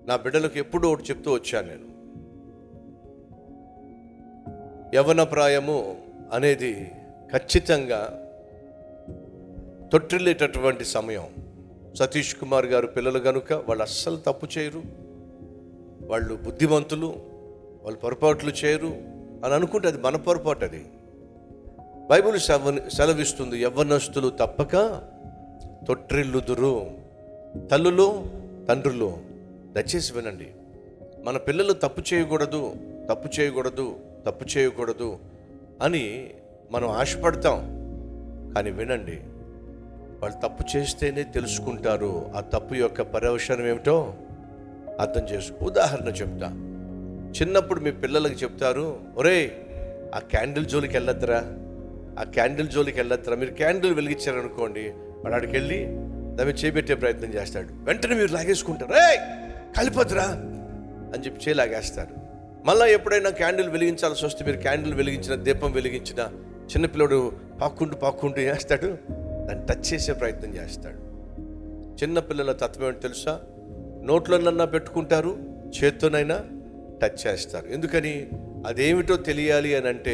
నా బిడ్డలకు ఎప్పుడూ ఒకటి చెప్తూ వచ్చాను నేను. యవ్వన ప్రాయము అనేది ఖచ్చితంగా తొట్టిల్లేటటువంటి సమయం. సతీష్ కుమార్ గారు పిల్లలు కనుక వాళ్ళు అస్సలు తప్పు చేయరు, వాళ్ళు బుద్ధిమంతులు, వాళ్ళు పొరపాట్లు చేయరు అని అనుకుంటే అది మన పొరపాటు. అది బైబిల్ సెలవిస్తుంది, యవ్వనస్తులు తప్పక తొట్టిల్లుదురు. తల్లులు తండ్రులు దయచేసి వినండి, మన పిల్లలు తప్పు చేయకూడదు తప్పు చేయకూడదు తప్పు చేయకూడదు అని మనం ఆశపడతాం. కానీ వినండి, వాళ్ళు తప్పు చేస్తేనే తెలుసుకుంటారు ఆ తప్పు యొక్క పర్యవసానం ఏమిటో అర్థం చేసుకో. ఉదాహరణ చెప్తా. చిన్నప్పుడు మీ పిల్లలకి చెప్తారు, ఒరేయ్ ఆ క్యాండిల్ జోలికి వెళ్ళొద్దురా, ఆ క్యాండిల్ జోలికి వెళ్ళొద్దురా. మీరు క్యాండిల్ వెలిగించారనుకోండి, వాడు ఆడికి వెళ్ళి దాన్ని చేపెట్టే ప్రయత్నం చేస్తాడు. వెంటనే మీరు లాగేసుకుంటారు, రే కలిపోద్దురా అని చెప్పి చేయి లాగేస్తారు. మళ్ళీ ఎప్పుడైనా క్యాండిల్ వెలిగించాల్సి వస్తే, మీరు క్యాండిల్ వెలిగించిన, దీపం వెలిగించిన చిన్నపిల్లడు పాక్కుంటూ చేస్తాడు, దాన్ని టచ్ చేసే ప్రయత్నం చేస్తాడు. చిన్నపిల్లల తత్వం ఏంటి తెలుసా? నోట్లోనన్నా పెట్టుకుంటారు, చేత్తోనైనా టచ్ చేస్తారు. ఎందుకని? అదేమిటో తెలియాలి అని అంటే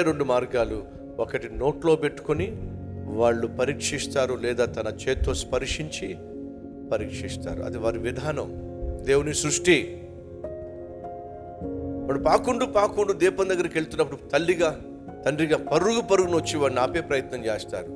రెండు మార్గాలు. ఒకటి నోట్లో పెట్టుకొని వాళ్ళు పరీక్షిస్తారు, లేదా తన చేత్తో స్పర్శించి పరీక్షిస్తారు. అది వారి విధానం, దేవుని సృష్టి. వాడు పాకుండు దీపం దగ్గరికి వెళ్తున్నప్పుడు తండ్రిగా పరుగును వచ్చి వాడిని ఆపే ప్రయత్నం చేస్తారు.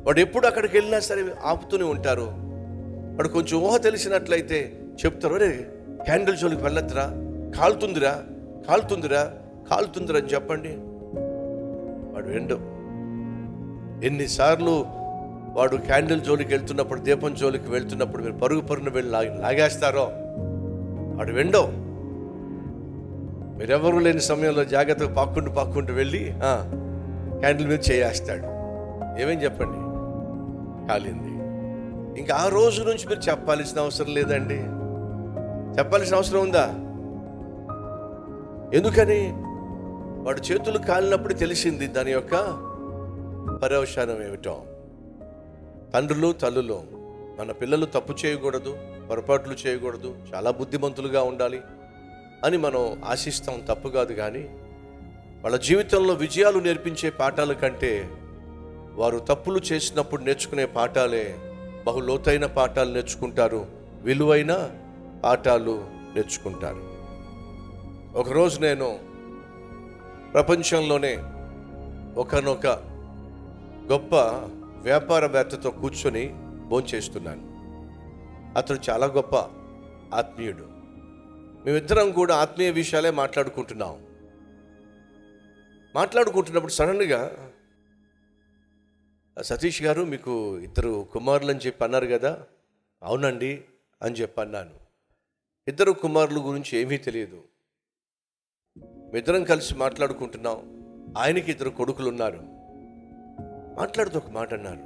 వాడు ఎప్పుడు అక్కడికి వెళ్ళినా సరే ఆపుతూనే ఉంటారు. వాడు కొంచెం ఊహ తెలిసినట్లయితే చెప్తారు, అరే క్యాండిల్ జోలికి వెళ్ళొద్దురా, కాలుతుందిరా అని చెప్పండి. వాడు వెండు. ఎన్నిసార్లు వాడు క్యాండిల్ జోలికి వెళ్తున్నప్పుడు, దీపం జోలికి వెళ్తున్నప్పుడు మీరు పరుగున వెళ్ళి లాగేస్తారో వాడు వెండో. మీరెవరూ లేని సమయంలో జాగ్రత్తగా పాక్కుంటూ వెళ్ళి క్యాండిల్ మీద చేయేస్తాడు. ఏమేం చెప్పండి, కాలింది. ఇంకా ఆ రోజు నుంచి మీరు చెప్పాల్సిన అవసరం లేదండి. చెప్పాల్సిన అవసరం ఉందా? ఎందుకని? వాడు చేతులు కాలినప్పుడు తెలిసింది దాని యొక్క పర్యవసానం ఏమిటో. తండ్రులు తల్లులు, మన పిల్లలు తప్పు చేయకూడదు, పొరపాట్లు చేయకూడదు, చాలా బుద్ధిమంతులుగా ఉండాలి అని మనం ఆశిస్తాం, తప్పు కాదు. కానీ వాళ్ళ జీవితంలో విజయాలు నేర్పించే పాఠాల కంటే వారు తప్పులు చేసినప్పుడు నేర్చుకునే పాఠాలే బహు లోతైన పాఠాలు నేర్చుకుంటారు, విలువైన పాఠాలు నేర్చుకుంటారు. ఒకరోజు నేను ప్రపంచంలోనే ఒకనొక గొప్ప వ్యాపారవేత్తతో కూర్చొని భోంచేస్తున్నాను. అతడు చాలా గొప్ప ఆత్మీయుడు. మేమిద్దరం కూడా ఆత్మీయ విషయాలే మాట్లాడుకుంటున్నప్పుడు సడన్గా, సతీష్ గారు మీకు 2 కుమారులు అని చెప్పి అన్నారు కదా? అవునండి అని చెప్పి అన్నాను. 2 కుమారుల గురించి ఏమీ తెలియదు. మేమిద్దరం కలిసి మాట్లాడుకుంటున్నాం. ఆయనకి 2 కొడుకులు ఉన్నారు. మాట్లాడుతూ ఒక మాట అన్నారు,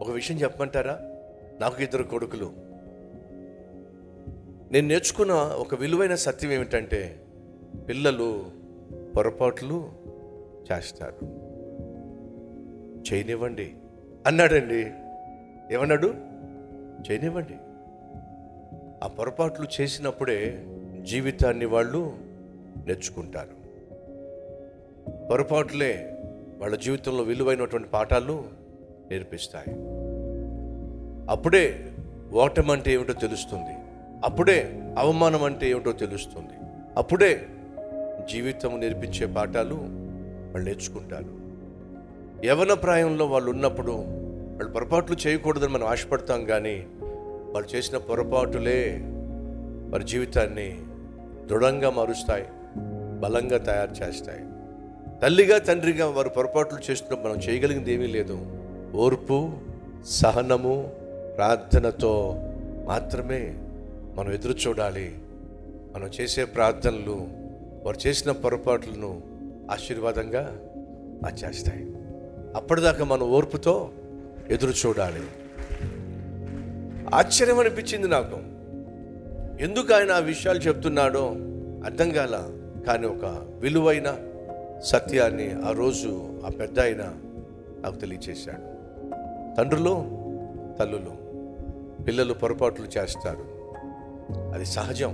ఒక విషయం చెప్పమంటారా? నాకు 2 కొడుకులు. నేను నేర్చుకున్న ఒక విలువైన సత్యం ఏమిటంటే, పిల్లలు పొరపాట్లు చేస్తారు, చేయనివ్వండి అన్నాడండి. ఏమన్నాడు? చేయనివ్వండి. ఆ పొరపాట్లు చేసినప్పుడే జీవితాన్ని వాళ్ళు నేర్చుకుంటారు. పొరపాట్లే వాళ్ళ జీవితంలో విలువైనటువంటి పాఠాలు నేర్పిస్తాయి. అప్పుడే ఓటమి అంటే ఏమిటో తెలుస్తుంది, అప్పుడే అవమానం అంటే ఏమిటో తెలుస్తుంది, అప్పుడే జీవితం నేర్పించే పాఠాలు వాళ్ళు నేర్చుకుంటారు. యవ్వన ప్రాయంలో వాళ్ళు ఉన్నప్పుడు వాళ్ళు పొరపాట్లు చేయకూడదని మనం ఆశపడతాం, కానీ వాళ్ళు చేసిన పొరపాటులే వారి జీవితాన్ని దృఢంగా మారుస్తాయి, బలంగా తయారు చేస్తాయి. తల్లిగా తండ్రిగా వారు పొరపాట్లు చేస్తున్నప్పుడు మనం చేయగలిగింది ఏమీ లేదు. ఓర్పు, సహనము, ప్రార్థనతో మాత్రమే మనం ఎదురు చూడాలి. మనం చేసే ప్రార్థనలు వారు చేసిన పొరపాట్లను ఆశీర్వాదంగా మార్చేస్తాయి. అప్పటిదాకా మనం ఓర్పుతో ఎదురు చూడాలి. ఆశ్చర్యం అనిపించింది నాకు, ఎందుకు ఆయన ఆ విషయాలు చెప్తున్నాడో అర్థం కాల. కానీ ఒక విలువైన సత్యాన్ని ఆ రోజు ఆ పెద్ద ఆయన నాకు తెలియచేశాడు. తండ్రులు తల్లులు, పిల్లలు పొరపాట్లు చేస్తారు, అది సహజం.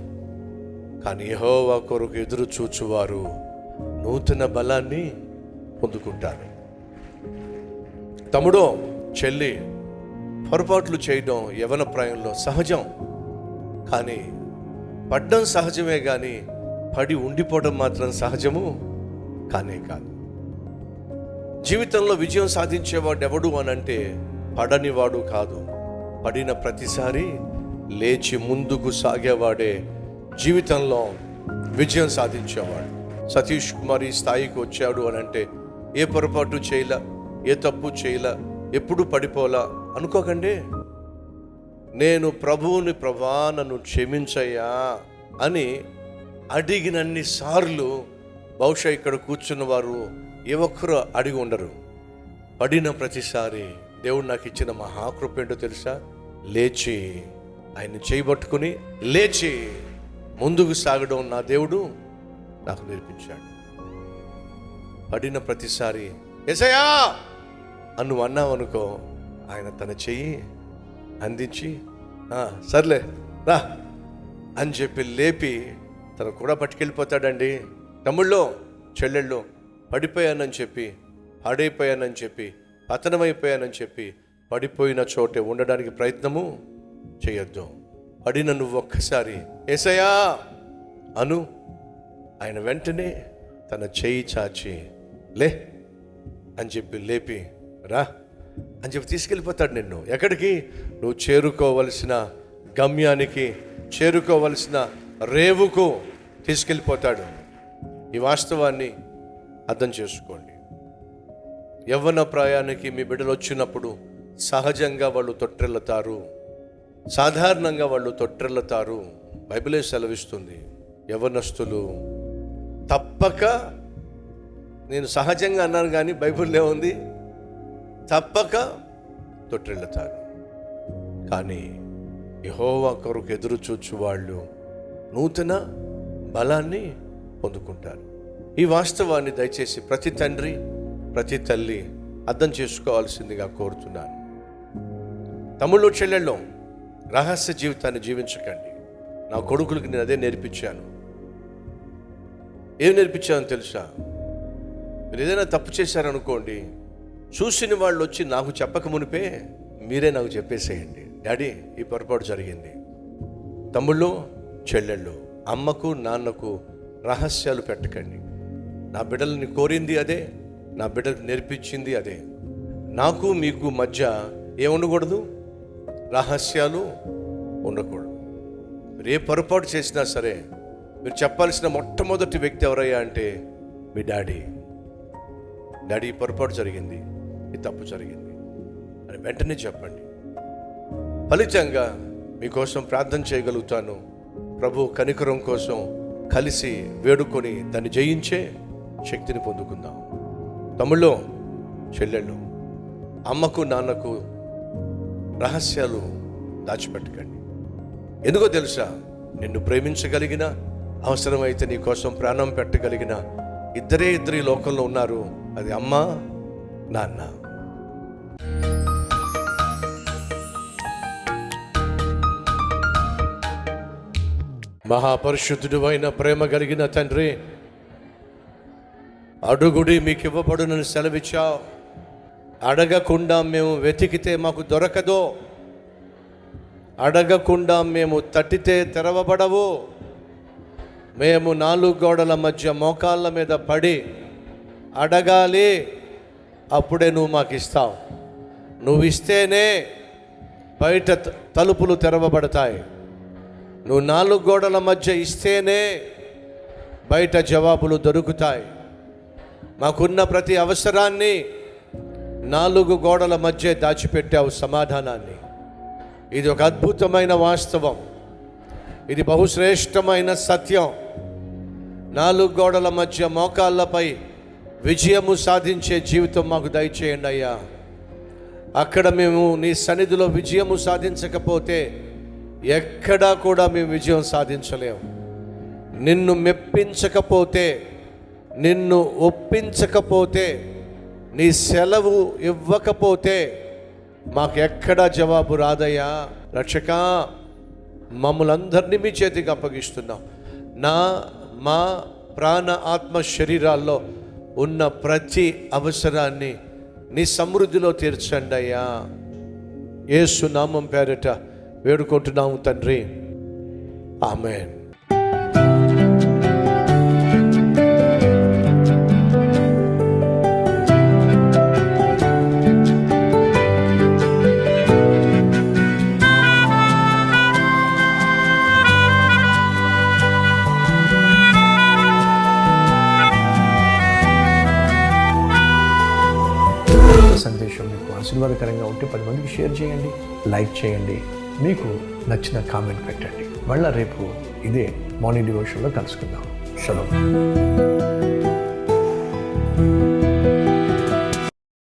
కానీ యెహోవా కొరకు ఎదురు చూచువారు నూతన బలాన్ని పొందుకుంటారు. తమ్ముడో చెల్లి, పొరపాట్లు చేయడం యవ్వన ప్రాయంలో సహజం. కానీ పడ్డం సహజమే, కానీ పడి ఉండిపోవడం మాత్రం సహజము కానే కాదు. జీవితంలో విజయం సాధించేవాడు ఎవడు అనంటే పడనివాడు కాదు, పడిన ప్రతిసారి లేచి ముందుకు సాగేవాడే జీవితంలో విజయం సాధించేవాడు. సతీష్ కుమార్ ఈ స్థాయికి వచ్చాడు అనంటే ఏ పొరపాటు చేయలా, ఏ తప్పు చేయలా, ఎప్పుడు పడిపోలా అనుకోకండి. నేను ప్రభువుని, ప్రభా నన్ను క్షమించయ్యా అని అడిగినన్ని సార్లు బహుశా ఇక్కడ కూర్చున్న వారు ఏ ఒక్కరు అడిగి ఉండరు. పడిన ప్రతిసారి దేవుడు నాకు ఇచ్చిన మహాకృప ఏంటో తెలుసా? లేచి ఆయన్ని చేయబట్టుకుని లేచి ముందుకు సాగడం నా దేవుడు నాకు నేర్పించాడు. పడిన ప్రతిసారి యేసయ్యా అని నువ్వు అన్నావు అనుకో, ఆయన తన చెయ్యి అందించి సర్లే రా అని చెప్పి లేపి తను కూడా పట్టుకెళ్ళిపోతాడండి. తమ్ముళ్ళో చెల్లెళ్ళు, పడిపోయానని చెప్పి, పాడైపోయానని చెప్పి, పతనమైపోయానని చెప్పి పడిపోయిన చోటే ఉండడానికి ప్రయత్నము చేయొద్దు. పడిన నువ్వు ఒక్కసారి యేసయ్యా అను, ఆయన వెంటనే తన చేయి చాచి లే అని చెప్పి లేపి రా అని చెప్పి తీసుకెళ్ళిపోతాడు నిన్ను. ఎక్కడికి? నువ్వు చేరుకోవలసిన గమ్యానికి, చేరుకోవలసిన రేవుకు తీసుకెళ్ళిపోతాడు. ఈ వాస్తవాన్ని అర్థం చేసుకోండి. యవ్వన ప్రాయానికి మీ బిడ్డలు వచ్చినప్పుడు సహజంగా వాళ్ళు తొట్రెళ్ళతారు, సాధారణంగా వాళ్ళు తొట్రెళ్ళతారు. బైబిలే సెలవిస్తుంది, యవ్వనస్తులు తప్పక, నేను సహజంగా అన్నాను కానీ బైబిల్లో ఉంది, తప్పక తొట్రెళ్ళతారు. కానీ యెహోవా కొరకు ఎదురు చూచు వాళ్ళు నూతన బలాన్ని పొందుకుంటారు. ఈ వాస్తవాన్ని దయచేసి ప్రతి తండ్రి, ప్రతి తల్లి అర్థం చేసుకోవాల్సిందిగా కోరుతున్నాను. తమ్ముళ్ళు చెల్లెళ్ళు, రహస్య జీవితాన్ని జీవించకండి. నా కొడుకులకి నేను అదే నేర్పించాను. ఏం నేర్పించానో తెలుసా? మీరు ఏదైనా తప్పు చేశారనుకోండి, చూసిన వాళ్ళు వచ్చి నాకు చెప్పక మునిపే మీరే నాకు చెప్పేసేయండి, డాడీ ఈ పొరపాటు జరిగింది. తమ్ముళ్ళు చెల్లెళ్ళు, అమ్మకు నాన్నకు రహస్యాలు పెట్టకండి. నా బిడ్డలని కోరింది అదే, నా బిడ్డలకు నేర్పించింది అదే. నాకు మీకు మధ్య ఏముండకూడదు? రహస్యాలు ఉండకూడదు. మీరు ఏ పొరపాటు చేసినా సరే మీరు చెప్పాల్సిన మొట్టమొదటి వ్యక్తి ఎవరయ్యా అంటే మీ డాడీ. డాడీ ఈ పొరపాటు జరిగింది, ఈ తప్పు జరిగింది అని వెంటనే చెప్పండి. ఫలితంగా మీకోసం ప్రార్థన చేయగలుగుతాను. ప్రభు కనికరం కోసం కలిసి వేడుకొని దాన్ని జయించే శక్తిని పొందుకుందాం. తమ్ముళ్ళు చెల్లెళ్ళు, అమ్మకు నాన్నకు రహస్యాలు దాచిపెట్టకండి. ఎందుకో తెలుసా? నిన్ను ప్రేమించగలిగిన, అవసరమైతే నీ కోసం ప్రాణం పెట్టగలిగిన ఇద్దరు ఈ లోకంలో ఉన్నారు. అది అమ్మ, నాన్న. మహాపరిశుద్ధుడు అయిన ప్రేమ కలిగిన తండ్రి, అడుగుడి మీకు ఇవ్వబడునని సెలవిచ్చావు. అడగకుండా మేము వెతికితే మాకు దొరకదు, అడగకుండా మేము తట్టితే తెరవబడవు. మేము 4 గోడల మధ్య మోకాళ్ళ మీద పడి అడగాలి, అప్పుడే నువ్వు మాకు ఇస్తావు. నువ్వు ఇస్తేనే బయట తలుపులు తెరవబడతాయి. నువ్వు 4 గోడల మధ్య ఇస్తేనే బయట జవాబులు దొరుకుతాయి. మాకున్న ప్రతి అవసరాన్ని 4 గోడల మధ్య దాచిపెట్టావు, సమాధానాన్ని. ఇది ఒక అద్భుతమైన వాస్తవం, ఇది బహుశ్రేష్టమైన సత్యం. 4 గోడల మధ్య మోకాళ్ళపై విజయము సాధించే జీవితం మాకు దయచేయండి అయ్యా. అక్కడ మేము నీ సన్నిధిలో విజయము సాధించకపోతే ఎక్కడా కూడా మేము విజయం సాధించలేము. నిన్ను మెప్పించకపోతే, నిన్ను ఒప్పించకపోతే, నీ సెలవు ఇవ్వకపోతే మాకు ఎక్కడా జవాబు రాదయ్యా. రక్షకా, మమ్మల్ని అందరినీ మీ చేతికి అప్పగిస్తున్నాం. మా ప్రాణ ఆత్మ శరీరాల్లో ఉన్న ప్రతి అవసరాన్ని నీ సమృద్ధిలో తీర్చండి అయ్యా. యేసు నామం పేరిట వేడుకుంటున్నాము తండ్రి, ఆమేన్. సందేశం మీకు ఆశీర్వాదకరంగా ఉంటే 10 మందికి షేర్ చేయండి, లైక్ చేయండి, మీకు నచ్చిన కామెంట్ పెట్టండి. మళ్ళీ రేపు ఇదే మార్నింగ్ డివోషన్లో కలుసుకుందాం. షలోమ్.